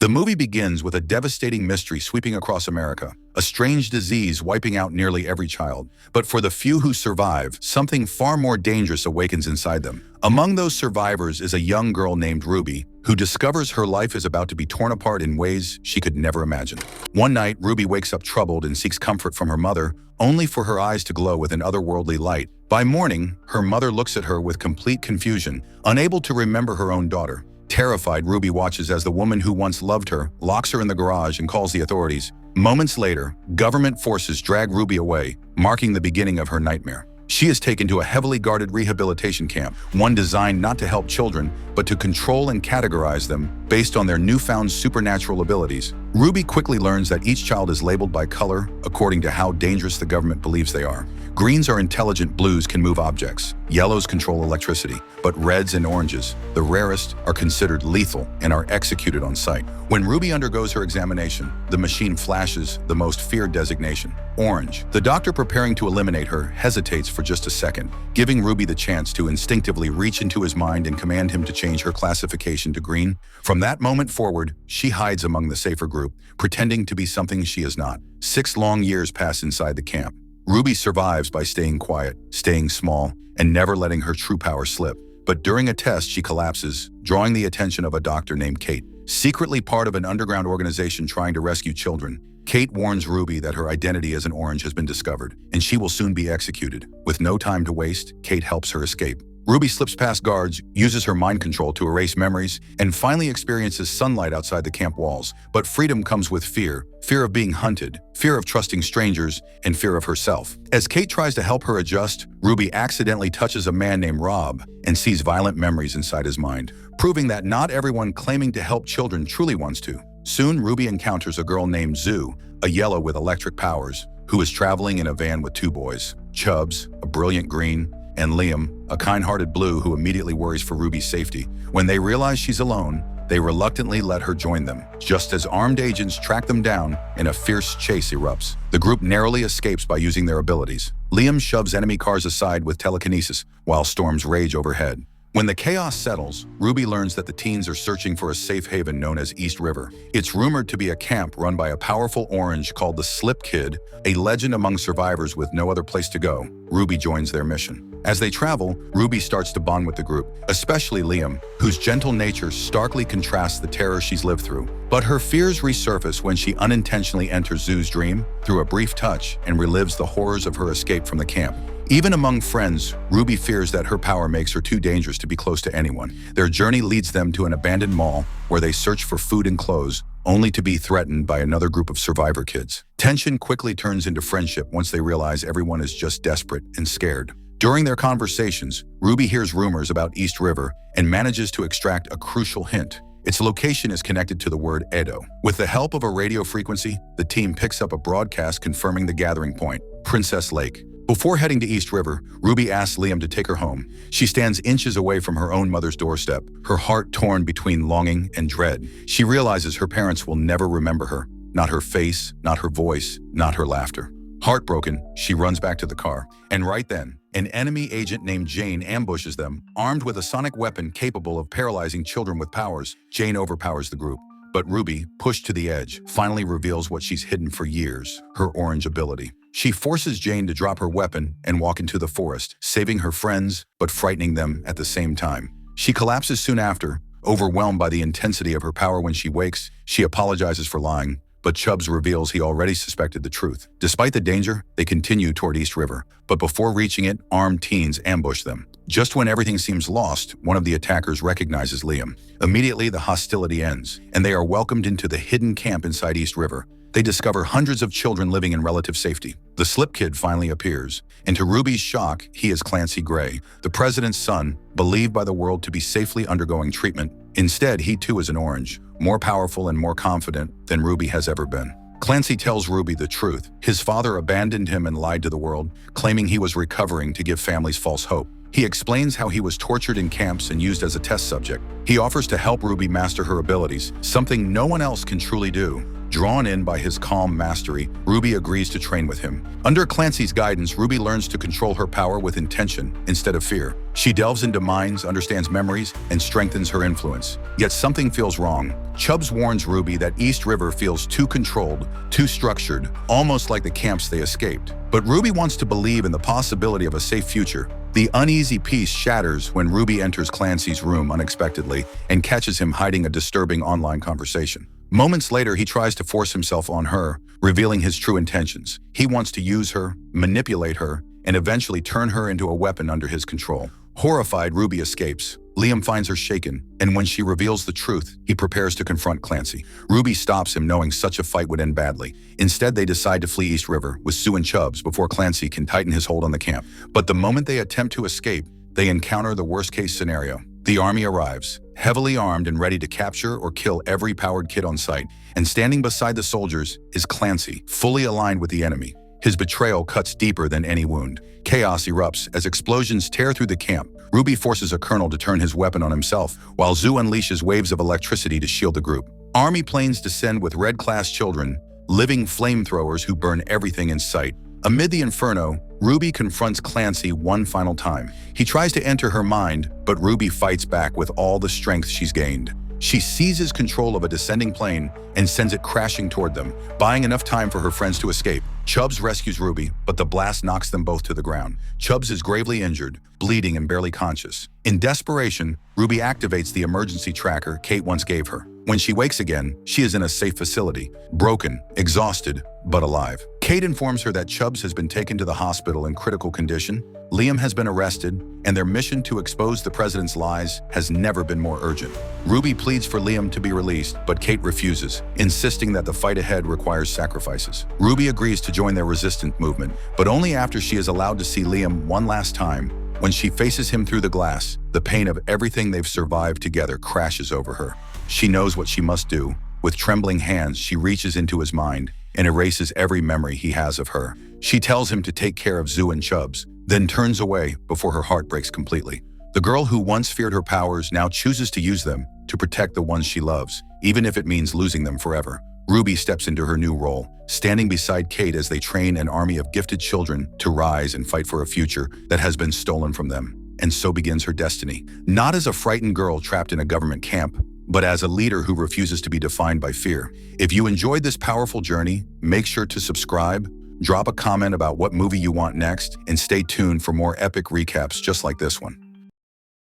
The movie begins with a devastating mystery sweeping across America, a strange disease wiping out nearly every child. But for the few who survive, something far more dangerous awakens inside them. Among those survivors is a young girl named Ruby, who discovers her life is about to be torn apart in ways she could never imagine. One night, Ruby wakes up troubled and seeks comfort from her mother, only for her eyes to glow with an otherworldly light. By morning, her mother looks at her with complete confusion, unable to remember her own daughter. Terrified, Ruby watches as the woman who once loved her locks her in the garage and calls the authorities. Moments later, government forces drag Ruby away, marking the beginning of her nightmare. She is taken to a heavily guarded rehabilitation camp, one designed not to help children, but to control and categorize them based on their newfound supernatural abilities. Ruby quickly learns that each child is labeled by color according to how dangerous the government believes they are. Greens are intelligent, blues can move objects, yellows control electricity, but reds and oranges, the rarest, are considered lethal and are executed on sight. When Ruby undergoes her examination, the machine flashes the most feared designation, orange. The doctor preparing to eliminate her hesitates for just a second, giving Ruby the chance to instinctively reach into his mind and command him to change her classification to green. From that moment forward, she hides among the safer group, pretending to be something she is not. 6 long years pass inside the camp. Ruby survives by staying quiet, staying small, and never letting her true power slip. But during a test, she collapses, drawing the attention of a doctor named Kate. Secretly part of an underground organization trying to rescue children, Kate warns Ruby that her identity as an orange has been discovered, and she will soon be executed. With no time to waste, Kate helps her escape. Ruby slips past guards, uses her mind control to erase memories, and finally experiences sunlight outside the camp walls. But freedom comes with fear. Fear of being hunted, fear of trusting strangers, and fear of herself. As Kate tries to help her adjust, Ruby accidentally touches a man named Rob and sees violent memories inside his mind, proving that not everyone claiming to help children truly wants to. Soon, Ruby encounters a girl named Zoo, a yellow with electric powers, who is traveling in a van with 2 boys, Chubbs, a brilliant green, and Liam, a kind-hearted blue who immediately worries for Ruby's safety. When they realize she's alone, they reluctantly let her join them. Just as armed agents track them down and a fierce chase erupts, the group narrowly escapes by using their abilities. Liam shoves enemy cars aside with telekinesis, while storms rage overhead. When the chaos settles, Ruby learns that the teens are searching for a safe haven known as East River. It's rumored to be a camp run by a powerful orange called the Slip Kid, a legend among survivors with no other place to go. Ruby joins their mission. As they travel, Ruby starts to bond with the group, especially Liam, whose gentle nature starkly contrasts the terror she's lived through. But her fears resurface when she unintentionally enters Zoo's dream through a brief touch and relives the horrors of her escape from the camp. Even among friends, Ruby fears that her power makes her too dangerous to be close to anyone. Their journey leads them to an abandoned mall where they search for food and clothes, only to be threatened by another group of survivor kids. Tension quickly turns into friendship once they realize everyone is just desperate and scared. During their conversations, Ruby hears rumors about East River and manages to extract a crucial hint. Its location is connected to the word Edo. With the help of a radio frequency, the team picks up a broadcast confirming the gathering point, Princess Lake. Before heading to East River, Ruby asks Liam to take her home. She stands inches away from her own mother's doorstep, her heart torn between longing and dread. She realizes her parents will never remember her. Not her face, not her voice, not her laughter. Heartbroken, she runs back to the car. And right then, an enemy agent named Jane ambushes them, armed with a sonic weapon capable of paralyzing children with powers. Jane overpowers the group. But Ruby, pushed to the edge, finally reveals what she's hidden for years, her orange ability. She forces Jane to drop her weapon and walk into the forest, saving her friends, but frightening them at the same time. She collapses soon after, overwhelmed by the intensity of her power. When she wakes, she apologizes for lying, but Chubbs reveals he already suspected the truth. Despite the danger, they continue toward East River, but before reaching it, armed teens ambush them. Just when everything seems lost, one of the attackers recognizes Liam. Immediately, the hostility ends, and they are welcomed into the hidden camp inside East River. They discover hundreds of children living in relative safety. The Slip Kid finally appears, and to Ruby's shock, he is Clancy Gray, the president's son, believed by the world to be safely undergoing treatment. Instead, he too is an orange, more powerful and more confident than Ruby has ever been. Clancy tells Ruby the truth. His father abandoned him and lied to the world, claiming he was recovering to give families false hope. He explains how he was tortured in camps and used as a test subject. He offers to help Ruby master her abilities, something no one else can truly do. Drawn in by his calm mastery, Ruby agrees to train with him. Under Clancy's guidance, Ruby learns to control her power with intention instead of fear. She delves into minds, understands memories, and strengthens her influence. Yet something feels wrong. Chubbs warns Ruby that East River feels too controlled, too structured, almost like the camps they escaped. But Ruby wants to believe in the possibility of a safe future. The uneasy peace shatters when Ruby enters Clancy's room unexpectedly and catches him hiding a disturbing online conversation. Moments later, he tries to force himself on her, revealing his true intentions. He wants to use her, manipulate her, and eventually turn her into a weapon under his control. Horrified, Ruby escapes. Liam finds her shaken, and when she reveals the truth, he prepares to confront Clancy. Ruby stops him, knowing such a fight would end badly. Instead, they decide to flee East River with Sue and Chubbs before Clancy can tighten his hold on the camp. But the moment they attempt to escape, they encounter the worst-case scenario. The army arrives, heavily armed and ready to capture or kill every powered kid on sight. And standing beside the soldiers is Clancy, fully aligned with the enemy. His betrayal cuts deeper than any wound. Chaos erupts as explosions tear through the camp. Ruby forces a colonel to turn his weapon on himself, while Zoo unleashes waves of electricity to shield the group. Army planes descend with red-class children, living flamethrowers who burn everything in sight. Amid the inferno, Ruby confronts Clancy one final time. He tries to enter her mind, but Ruby fights back with all the strength she's gained. She seizes control of a descending plane and sends it crashing toward them, buying enough time for her friends to escape. Chubbs rescues Ruby, but the blast knocks them both to the ground. Chubbs is gravely injured, bleeding and barely conscious. In desperation, Ruby activates the emergency tracker Kate once gave her. When she wakes again, she is in a safe facility, broken, exhausted, but alive. Kate informs her that Chubbs has been taken to the hospital in critical condition, Liam has been arrested, and their mission to expose the president's lies has never been more urgent. Ruby pleads for Liam to be released, but Kate refuses, insisting that the fight ahead requires sacrifices. Ruby agrees to join their resistance movement, but only after she is allowed to see Liam one last time. When she faces him through the glass, the pain of everything they've survived together crashes over her. She knows what she must do. With trembling hands, she reaches into his mind and erases every memory he has of her. She tells him to take care of Zoo and Chubbs, then turns away before her heart breaks completely. The girl who once feared her powers now chooses to use them to protect the ones she loves, even if it means losing them forever. Ruby steps into her new role, standing beside Kate as they train an army of gifted children to rise and fight for a future that has been stolen from them. And so begins her destiny, not as a frightened girl trapped in a government camp, but as a leader who refuses to be defined by fear. If you enjoyed this powerful journey, make sure to subscribe, drop a comment about what movie you want next, and stay tuned for more epic recaps just like this one.